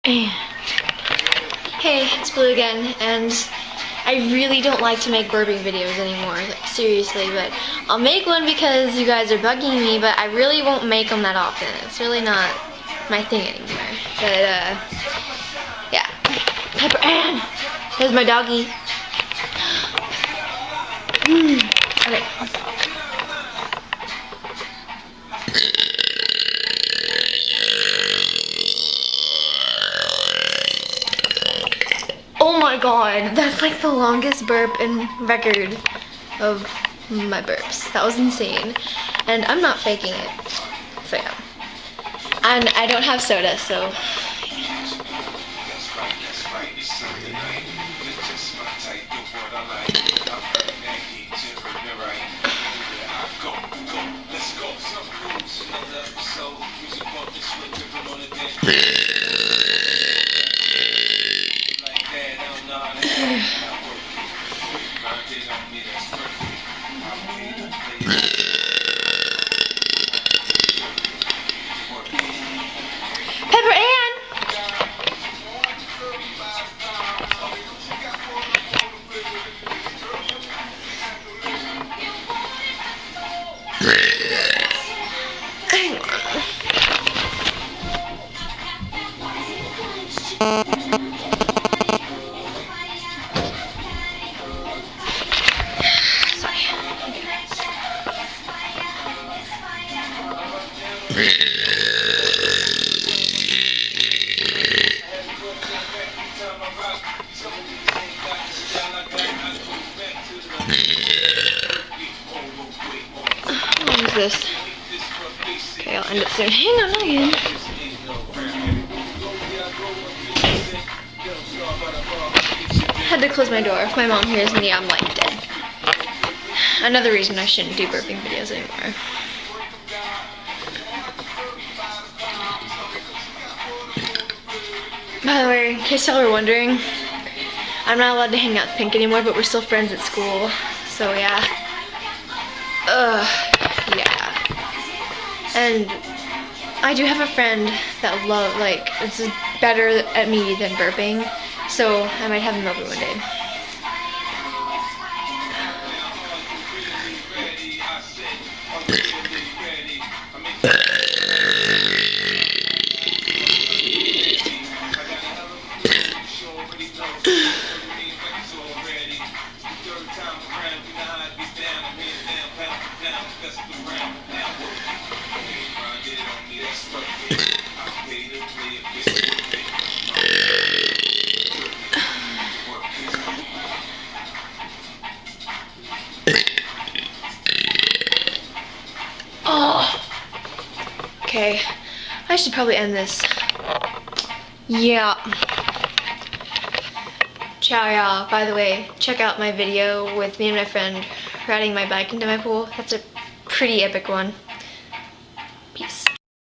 Hey, it's Blue again, and I really don't like to make burping videos anymore, like, seriously, but I'll make one because you guys are bugging me, but I really won't make them that often. It's really not my thing anymore. But, yeah. Pepper Ann! There's my doggy. Okay. Oh my god, that's like the longest burp in record of my burps. That was insane. And I'm not faking it. So yeah. And I don't have soda, so. Pepper Ann! Hang on. Sorry. What is this? Okay, I'll end it soon. Hang on again. Had to close my door. If my mom hears me, I'm like dead. Another reason I shouldn't do burping videos anymore. By the way, in case y'all are wondering, I'm not allowed to hang out with Pink anymore, but we're still friends at school. So yeah. Yeah. And I do have a friend that is better at me than burping, so I might have him over one day. Oh. Okay, I should probably end this. Yeah. Ciao, y'all. By the way, check out my video with me and my friend riding my bike into my pool. That's a pretty epic one.